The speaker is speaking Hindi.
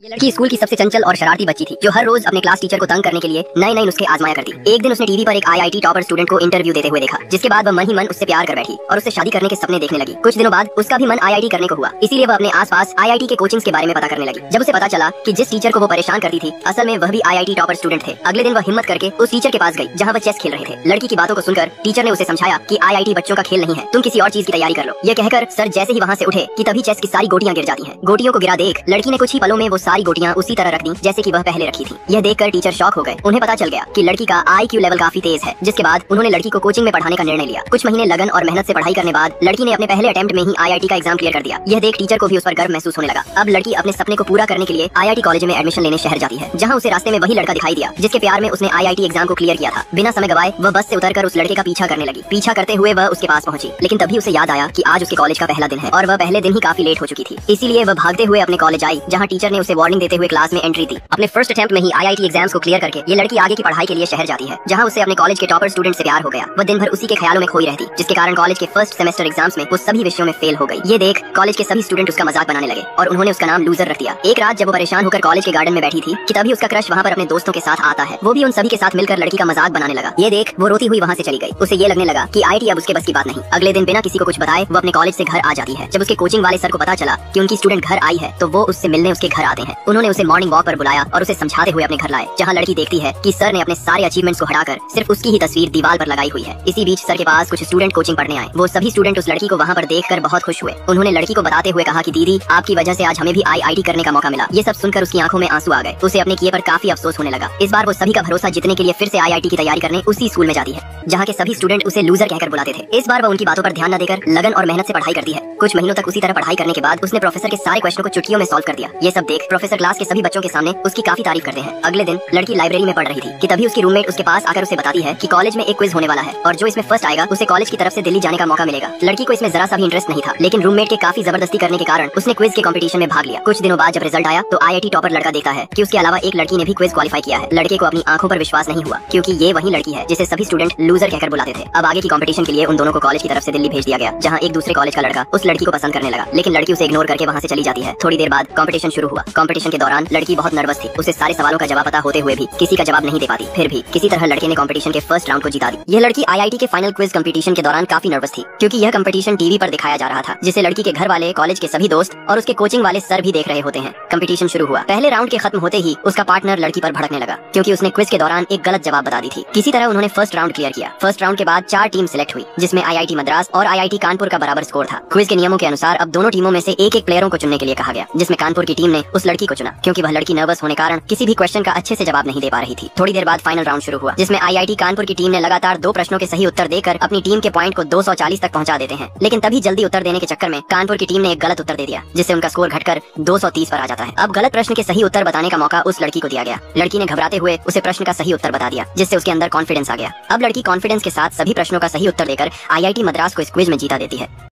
ये लड़की स्कूल की सबसे चंचल और शरारती बच्ची थी, जो हर रोज अपने क्लास टीचर को तंग करने के लिए नए नए नुस्खे आजमाया करती। एक दिन उसने टीवी पर एक आईआईटी टॉपर स्टूडेंट को इंटरव्यू देते हुए देखा, जिसके बाद वह मन ही मन उससे प्यार कर बैठी और उससे शादी करने के सपने देखने लगी। कुछ दिनों बाद उसका भी मन आईआईटी करने को हुआ, इसीलिए वह अपने आसपास आईआईटी के कोचिंग्स के बारे में पता करने लगी। जब उसे पता चला कि जिस टीचर को वो परेशान करती थी, असल में वह भी आईआईटी टॉपर स्टूडेंट थे, अगले दिन वह हिम्मत करके उस टीचर के पास गई जहाँ वह चेस खेल रहे थे। लड़की की बातों को सुनकर टीचर ने उसे समझाया कि आईआईटी बच्चों का खेल नहीं है, तुम किसी और चीज की तैयारी कर लो। यह कहकर सर जैसे ही वहाँ से उठे कि तभी चेस की सारी गोटियां गिर जाती हैं। गोटियों को गिरा देख लड़की ने कुछ ही पलों में वो सारी गोटियां उसी तरह रख दी जैसे कि वह पहले रखी थी। यह देखकर टीचर शॉक हो गए। उन्हें पता चल गया कि लड़की का आईक्यू लेवल काफी तेज है, जिसके बाद उन्होंने लड़की को कोचिंग में पढ़ाने का निर्णय लिया। कुछ महीने लगन और मेहनत से पढ़ाई करने बाद लड़की ने अपने पहले अटेम्प्ट में ही आईआईटी का एग्जाम क्लियर कर दिया। यह देख टीचर को भी उस पर गर्व महसूस होने लगा। अब लड़की अपने सपने को पूरा करने के लिए आईआईटी कॉलेज में एडमिशन लेने शहर जाती है, जहाँ उसे रास्ते में वही लड़का दिखाई दिया जिसके प्यार में उसने आईआईटी एग्जाम को क्लियर किया था। बिना समय गवाए वह बस से उतरकर उस लड़के का पीछा करने लगी। पीछा करते हुए वह उसके पास पहुंची, लेकिन तभी उसे याद आया कि आज उसके कॉलेज का पहला दिन है और वह पहले दिन ही काफी लेट हो चुकी थी। इसीलिए वह भागते हुए अपने कॉलेज आई, जहाँ टीचर ने उसे वार्निंग देते हुए क्लास में एंट्री दी। अपने फर्स्ट अटेम्प्ट में ही आईआईटी एग्जाम्स को क्लियर करके ये लड़की आगे की पढ़ाई के लिए शहर जाती है, जहाँ उसे अपने कॉलेज के टॉपर स्टूडेंट से प्यार हो गया। वह दिन भर उसी के ख्यालों में खोई रहती, जिसके कारण कॉलेज के फर्स्ट सेमेस्टर एग्जाम्स में वो सभी विषयों में फेल हो गई। ये देख कॉलेज के सभी स्टूडेंट उसका मजाक बनाने लगे और उन्होंने उसका नाम लूजर रख दिया। एक रात जब वो परेशान होकर कॉलेज के गार्डन में बैठी थी कि तभी उसका क्रश वहाँ पर अपने दोस्तों के साथ आता है। वो भी उन सभी के साथ मिलकर लड़की का मजाक बनाने लगा। ये देख वो रोती हुई वहाँ से चली गई। उसे ये लगने लगा कि आईआईटी अब उसके बस की बात नहीं। अगले दिन बिना किसी को कुछ बताए वो अपने कॉलेज से घर आ जाती है। जब उसके कोचिंग वाले सर को पता चला कि उनकी स्टूडेंट घर आई है, तो वो उससे मिलने उसके घर आते हैं। उन्होंने उसे मॉर्निंग वॉक पर बुलाया और उसे समझाते हुए अपने घर लाए, जहाँ लड़की देखती है कि सर ने अपने सारे अचीवमेंट्स को हटाकर सिर्फ उसकी ही तस्वीर दीवार पर लगाई हुई है। इसी बीच सर के पास कुछ स्टूडेंट कोचिंग पढ़ने आए। वो सभी स्टूडेंट उस लड़की को वहाँ पर देखकर बहुत खुश हुए। उन्होंने लड़की को बताते हुए कहा कि दीदी आपकी वजह से आज हमें भी आईआईटी करने का मौका मिला। ये सब सुनकर उसकी आंखों में आंसू आ गए। उसे अपने किए पर काफी अफसोस होने लगा। इस बार वो सभी का भरोसा जीतने के लिए फिर से आईआईटी की तैयारी करने उसी स्कूल में जाती है, जहाँ के सभी स्टूडेंट उसे लूजर कहकर बुलाते थे। इस बार वो उनकी बातों पर ध्यान न देकर लगन और मेहनत से पढ़ाई करती है। कुछ महीनों तक उसी तरह पढ़ाई करने के बाद उसने प्रोफेसर के सारे क्वेश्चन को चुटकियों में सॉल्व कर दिया। ये सब देख प्रोफेसर क्लास के सभी बच्चों के सामने उसकी काफी तारीफ करते हैं। अगले दिन लड़की लाइब्रेरी में पढ़ रही थी कि तभी उसकी रूममेट उसके पास आकर उसे बताती है कि कॉलेज में एक क्विज होने वाला है और जो इसमें फर्स्ट आएगा उसे कॉलेज की तरफ से दिल्ली जाने का मौका मिलेगा। लड़की को इसमें जरा सा भी इंटरेस्ट नहीं था, लेकिन रूममेट के काफी जबरदस्ती करने के कारण उसने क्विज के कंपटीशन में भाग लिया। कुछ दिनों बाद जब रिजल्ट आया तो आईआईटी टॉपर लड़का देखता है कि उसके अलावा एक लड़की ने भी क्विज क्वालिफाई किया है। लड़के को अपनी आंखों पर विश्वास नहीं हुआ, क्योंकि ये वही लड़की है जिसे सभी स्टूडेंट लूजर कहकर बुलाते थे। अब आगे की कंपटीशन के लिए उन दोनों को कॉलेज की तरफ से दिल्ली भेज दिया गया, जहाँ एक दूसरे कॉलेज का लड़का उस लड़की को पसंद करने लगा, लेकिन लड़की उसे इग्नोर करके वहाँ से चली जाती है। थोड़ी देर बाद कंपटीशन शुरू हुआ। कंपटीशन के दौरान लड़की बहुत नर्वस थी। उसे सारे सवालों का जवाब पता होते हुए भी किसी का जवाब नहीं दे पाती। फिर भी किसी तरह लड़के ने कंपटीशन के फर्स्ट राउंड को जीता दी। यह लड़की आईआईटी के फाइनल क्विज कंपटीशन के दौरान काफी नर्वस थी, क्योंकि यह कंपटीशन टीवी पर दिखाया जा रहा था, जिसे लड़की के घर वाले, कॉलेज के सभी दोस्त और उसके कोचिंग वाले सर भी देख रहे होते हैं। कंपटीशन शुरू हुआ। पहले राउंड के खत्म होते ही उसका पार्टनर लड़की पर भड़कने लगा, क्योंकि उसने क्विज के दौरान एक गलत जवाब बता दी थी। किसी तरह उन्होंने फर्स्ट राउंड क्लियर किया। फर्स्ट राउंड के बाद 4 टीम सिलेक्ट हुई, जिसमें आईआईटी मद्रास और आईआईटी कानपुर का बराबर स्कोर था। क्विज के नियमों के अनुसार अब दोनों टीमों में से एक प्लेयरों को चुनने के लिए कहा गया, जिसमें कानपुर की टीम ने उस लड़की को चुना, क्योंकि वह लड़की नर्वस होने कारण किसी भी क्वेश्चन का अच्छे से जवाब नहीं दे पा रही थी। थोड़ी देर बाद फाइनल राउंड शुरू हुआ, जिसमें आईआईटी कानपुर की टीम ने लगातार 2 प्रश्नों के सही उत्तर देकर अपनी टीम के पॉइंट को 240 तक पहुंचा देते हैं। लेकिन तभी जल्दी उत्तर देने के चक्कर में कानपुर की टीम ने एक गलत उत्तर दे दिया, जिससे उनका स्कोर घटकर 230 पर आ जाता है। अब गलत प्रश्न के सही उत्तर बताने का मौका उस लड़की को दिया गया। लड़की ने घबराते हुए उसे प्रश्न का सही उत्तर बता दिया, जिससे उसके अंदर कॉन्फिडेंस आ गया। अब लड़की कॉन्फिडेंस के साथ सभी प्रश्नों का सही उत्तर देकर आईआईटी मद्रास को इस क्विज में जीता देती है।